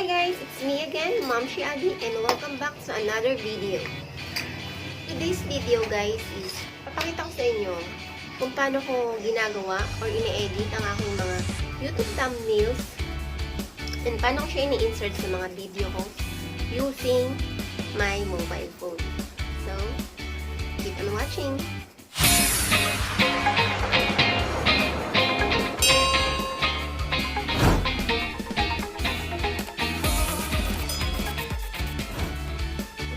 Hi guys, it's me again, Ma'am Shiagi, and welcome back to another video. Today's video guys is papakita ko sa inyo kung paano ko ginagawa or ine-edit ang aking mga YouTube thumbnails and paano ko siya ini-insert sa mga video ko using my mobile phone. So, keep on watching!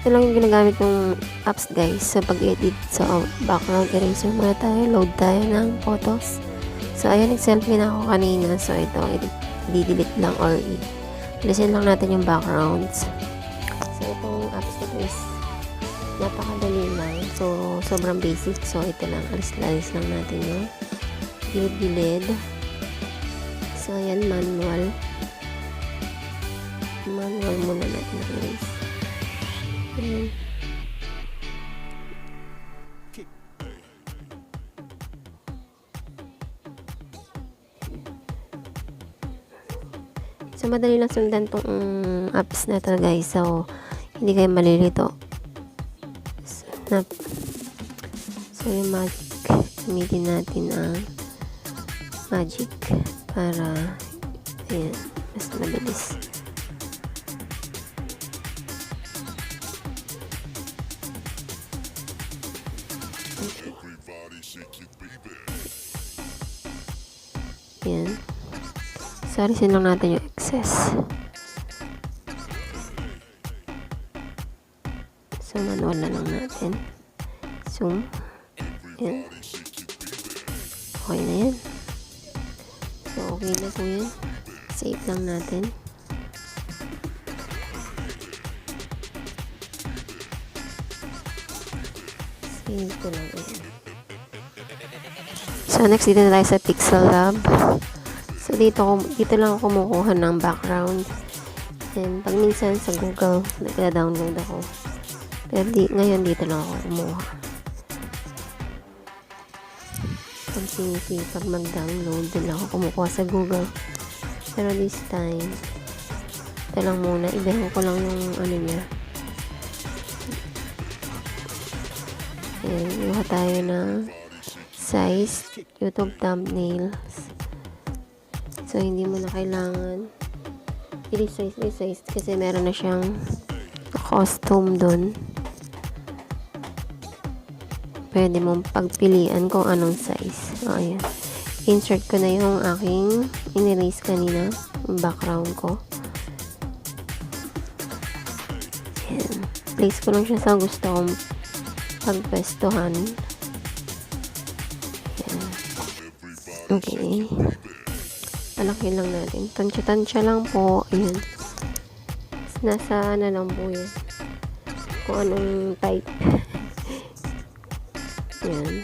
Ito lang yung ginagamit ng apps guys sa pag-edit. So, background eraser muna tayo. Load tayo ng photos. So, ayan, nag-selfie na ako kanina. So, ito, i-delete lang or i-listen lang natin yung backgrounds. So, itong apps ito is napakadali lang. So, sobrang basic. So, ito lang. Alis lang natin yung gilid-gilid. So, ayan, manual. Manual muna natin guys. Ayan. So, madali lang sundan tong apps na to guys. So, hindi kayo malilito. So, yung magic. Gamitin natin ang magic para ayan, mas mabilis. Yan. So, alisin lang natin yung excess. So, manual na lang natin. Zoom. Yan. Okay na yan. So, okay na po yan. Save lang natin. Save ko lang yan. So, next dito na tayo sa Pixel Lab. So, dito lang ako kumukuha ng background. And pag minsan sa Google, nagla-download ako. Pero ngayon dito lang ako kumuha. Pag sinisipag mag-download, din lang ako kumukuha sa Google. Pero this time, ito lang muna. Ibahin ko lang yung ano niya. Ayan, iwa tayo ng size, YouTube thumbnails. So, hindi mo na kailangan i-resize kasi meron na siyang costume dun. Pwede mong pagpilian kung anong size. O, ayan. Insert ko na yung aking in-erase kanina, yung background ko. Ayan. Place ko lang siya sa gusto kong pagpestuhan. Okay. Palaki lang natin. Tansya-tansya lang po. Ayan. Nasa ano lang po yun. Kung anong type. Ayan.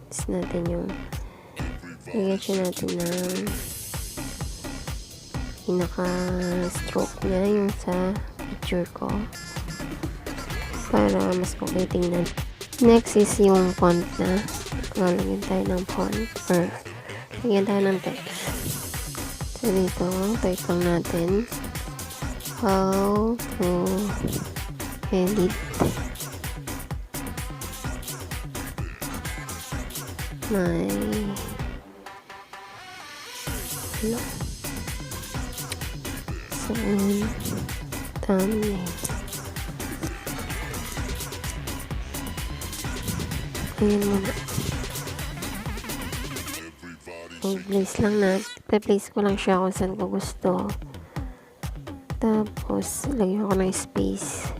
Tapos natin yung lagyan siya natin ng pinaka-stroke niya yung sa picture ko. Para mas okay tingnan. Next is yung font na. Lalagyan tayo ng font or lagyan tayo ng text. So, dito, type lang natin how to edit my thumbnail. Ayan muna. Place lang na. Place ko lang siya kung saan ko gusto. Tapos, lagyan ko ng space.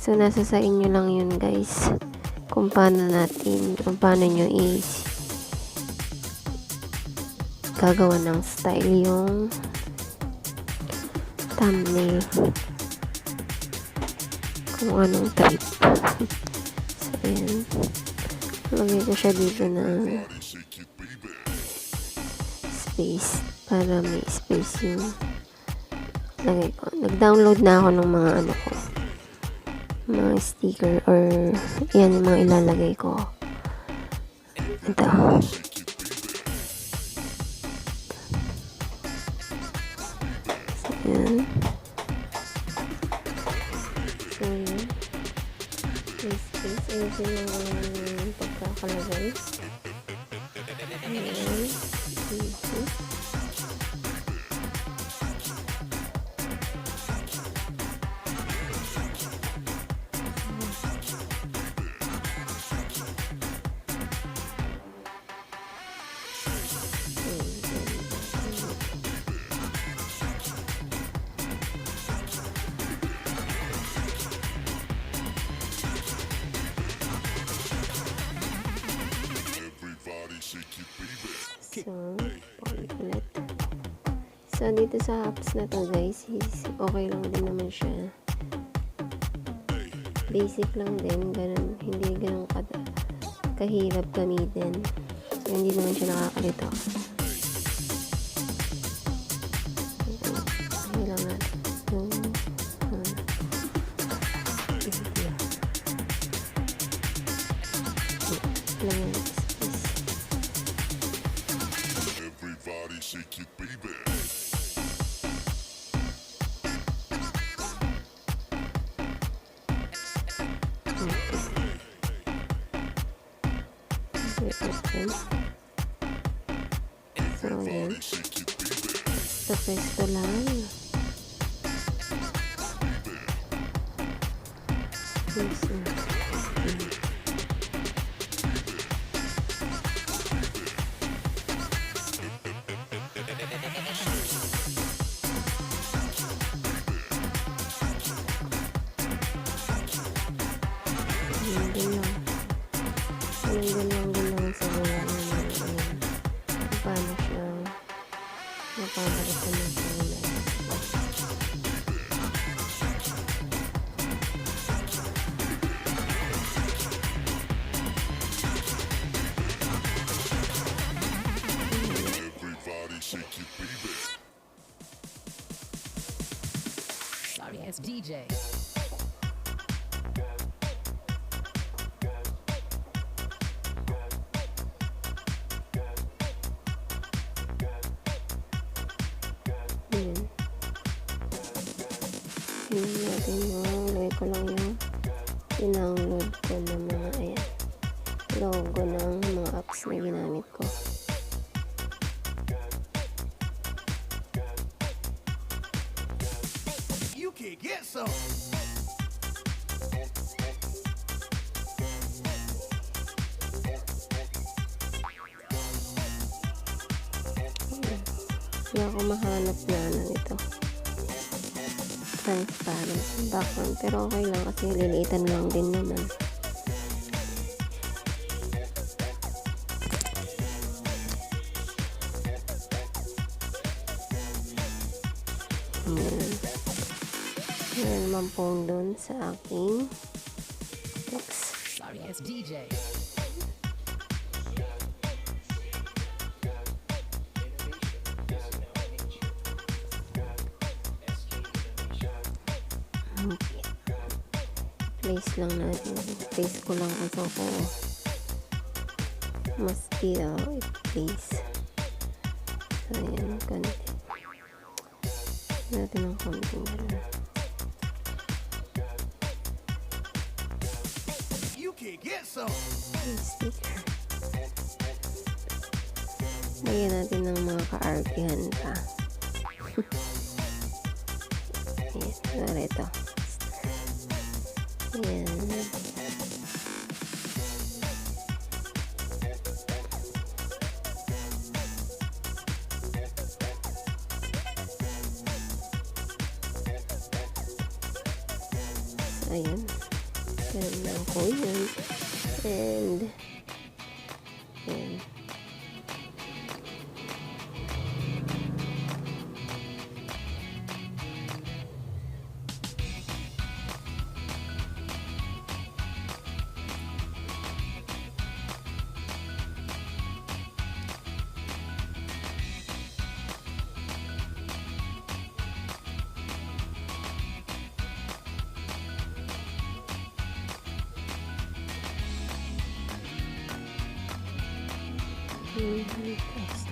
So, nasa sa inyo lang yun guys. Kung paano nyo gagawa ng style yung thumbnail. Kung anong type. So, ayan. Lagay ko siya dito ng space para may space yung lagay ko. Nag-download na ako ng mga ano ko. Mga sticker or yan yung mga ilalagay ko. Ito. Ayan. So, ulit. So, dito sa apps na to guys, is okay lang din naman siya. Basic lang din, ganun, hindi ganun kahirap gamitin. So, hindi naman siya nakakalito. Hindi lang natin. Lang yan. Everybody shake it, baby. So, ayan. Pwesto lang. Ganyan lang sa wala naman. Paano siya mapapalitan ng kulay. Everybody shake it, baby. Sorry, it's DJ. Tingnan natin yung lagay ko lang yung in-download ko ng mga ayan, logo ng mga apps na ginamit ko. You can get some. Hindi ako mahanap na ito. Transparent background, pero okay lang kasi liliitan lang din naman. Meron naman pong doon sa aking text. Sorry, it's DJ. Place lang natin. Place ko lang kasi ako must be place. So, ayan, konti. Natin ng konti gano'n. You can get some. Sticker. Lagyan natin ng mga ka-artihan pa. Ayan, ito. Ayan. Ayan. Ganun lang ko yun. And ayan. Test.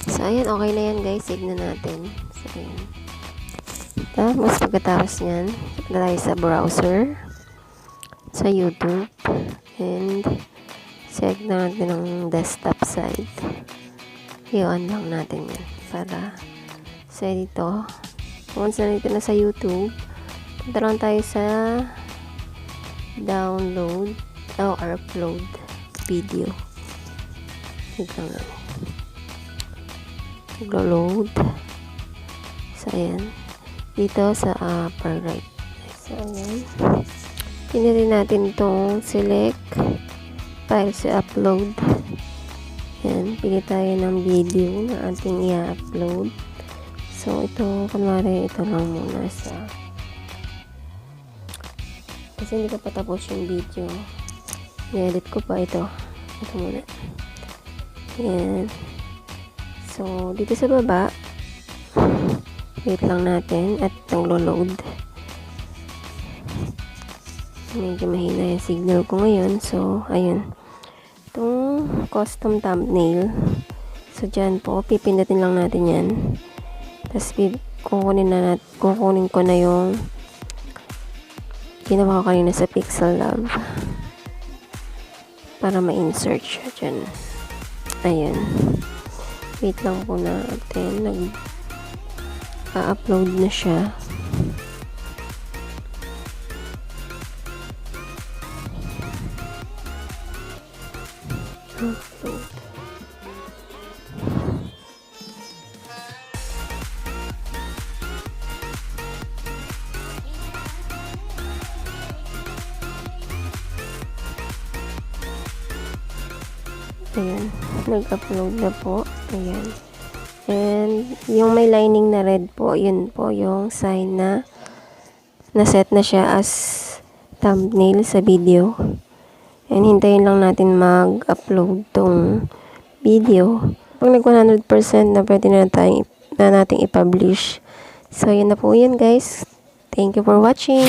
So, ayan, okay na yan guys. Save na natin. So, ayan. Tapos, pagkatapos nyan, punta tayo sa browser, sa YouTube, and check na natin ang desktop side. I-on lang natin yan para sa dito. Once na dito na sa YouTube, punta lang tayo sa download o upload video. Wait lang lang. Load. So, ayan. Dito sa upper right. So, ayan. Pinili natin itong select file sa upload. Ayan. Pili tayo ng video na ating i-upload. So, ito, kunwari, ito lang muna sa kasi hindi ko pa tapos yung video. I-edit ko pa ito. Ito muna. Ayan. So, dito sa baba, wait lang natin at naglo-load. Medyo mahina yung signal ko ngayon. So, ayun. Itong custom thumbnail. So, dyan po, pipindutin lang natin yan. Tapos, kukunin ko na yung ginawa ko kanina sa Pixel Lab para ma-insert siya dyan. Ayan. Wait lang po natin. Nag-upload na siya. Upload. Ayan, nag-upload na po. Ayan. And, yung may lining na red po, yun po yung sign na na-set na siya as thumbnail sa video. And, hintayin lang natin mag-upload tong video. Pag nag 100% na pwede na nating i-publish. So, yun na po yun guys. Thank you for watching.